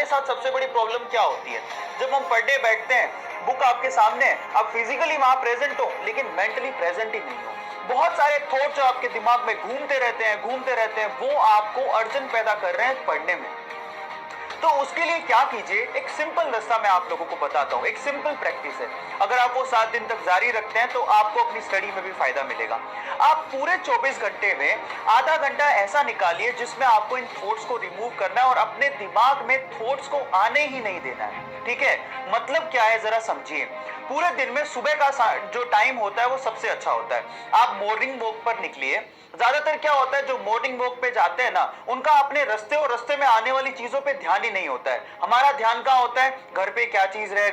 हमारे साथ सबसे बड़ी प्रॉब्लम क्या होती है? जब हम पढ़ने बैठते हैं, बुक आपके सामने है, आप फिजिकली वहां प्रेजेंट हो लेकिन मेंटली प्रेजेंट ही नहीं हो। बहुत सारे थॉट जो आपके दिमाग में घूमते रहते हैं, वो आपको अड़चन पैदा कर रहे हैं पढ़ने में। तो उसके लिए क्या कीजिए, एक सिंपल रास्ता मैं आप लोगों को बताता हूं, एक सिंपल प्रैक्टिस है। अगर आप वो 7 दिन तक जारी रखते हैं तो आपको अपनी स्टडी में भी फायदा मिलेगा। आप पूरे 24 घंटे में आधा घंटा ऐसा निकालिए जिसमें आपको इन थॉट्स को रिमूव करना है और अपने दिमाग में थॉट्स को आने ही नहीं देना है। ठीक है? मतलब क्या है, जरा समझिए। पूरे दिन में सुबह का जो टाइम होता है वो सबसे अच्छा होता है। आप मॉर्निंग वॉक पर निकलिए। ज्यादातर क्या होता है, जो मॉर्निंग वॉक पे जाते हैं ना, उनका अपने रास्ते और रास्ते में आने वाली चीजों पे ध्यान ही नहीं होता है। हमारा ध्यान कहाँ होता है? घर पे क्या चीज रह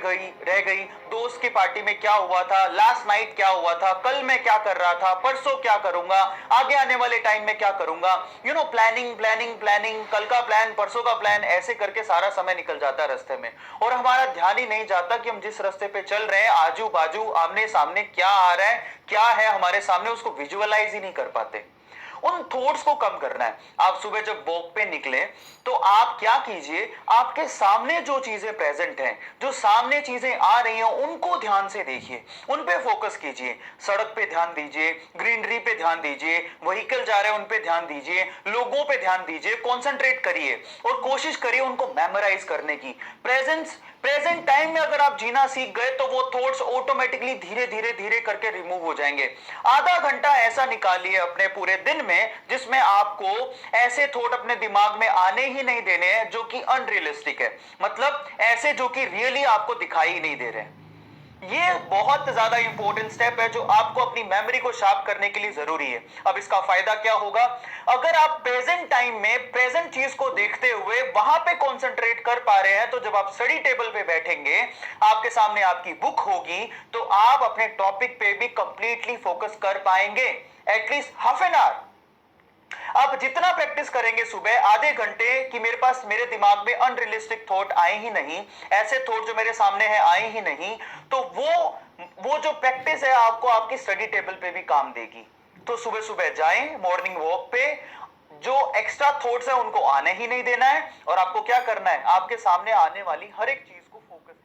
गई, दोस्त की पार्टी में क्या हुआ था, लास्ट नाइट क्या हुआ था, कल मैं क्या कर रहा था, परसों क्या करूंगा, आगे आने वाले टाइम में क्या करूंगा। प्लानिंग प्लानिंग प्लानिंग, कल का प्लान, परसों का प्लान, ऐसे करके सारा समय निकल जाता है रास्ते में। और हमारा ध्यान ही नहीं जाता कि हम जिस रास्ते पे चल रहे हैं, आजू बाजू आमने सामने क्या आ रहा है, क्या है हमारे सामने, उसको विजुअलाइज ही नहीं कर पाते। उन थॉट्स को कम करना है। आप सुबह जब वॉक पे निकले तो आप क्या कीजिए, आपके सामने जो चीजें प्रेजेंट हैं, जो सामने चीजें आ रही हैं, उनको ध्यान से देखिए, उन पे फोकस कीजिए। सड़क पे ध्यान दीजिए, ग्रीनरी पे ध्यान दीजिए, व्हीकल जा रहे हैं उन पे ध्यान दीजिए, लोगों पे ध्यान दीजिए, कंसंट्रेट करिए और कोशिश करिए उनको मेमोराइज करने की। प्रेजेंट टाइम में अगर आप जीना सीख गए तो वो थॉट्स ऑटोमेटिकली धीरे धीरे धीरे करके रिमूव हो जाएंगे। आधा घंटा ऐसा निकालिए अपने पूरे दिन में जिसमें आपको ऐसे थॉट अपने दिमाग में आने ही नहीं देने हैं जो कि अनरियलिस्टिक है, मतलब ऐसे जो कि रियली आपको दिखाई ही नहीं दे रहे हैं। ये बहुत ज्यादा इंपॉर्टेंट स्टेप है जो आपको अपनी मेमोरी को शार्प करने के लिए जरूरी है। अब इसका फायदा क्या होगा? अगर आप प्रेजेंट टाइम में प्रेजेंट चीज को देखते हुए वहां पे कंसंट्रेट कर पा रहे हैं, तो जब आप स्टडी टेबल पे बैठेंगे, आपके सामने आपकी बुक होगी, तो आप अपने टॉपिक पे भी कंप्लीटली फोकस कर पाएंगे, एटलीस्ट हाफ एन आवर। आप जितना प्रैक्टिस करेंगे सुबह आधे घंटे कि मेरे पास, मेरे दिमाग में अनरियलिस्टिक थॉट आए ही नहीं, ऐसे थॉट जो मेरे सामने है आए ही नहीं, तो वो जो प्रैक्टिस है आपको आपकी स्टडी टेबल पे भी काम देगी। तो सुबह सुबह जाएं मॉर्निंग वॉक पे, जो एक्स्ट्रा थॉट्स है उनको आने ही नहीं देना है, और आपको क्या करना है, आपके सामने आने वाली हर एक चीज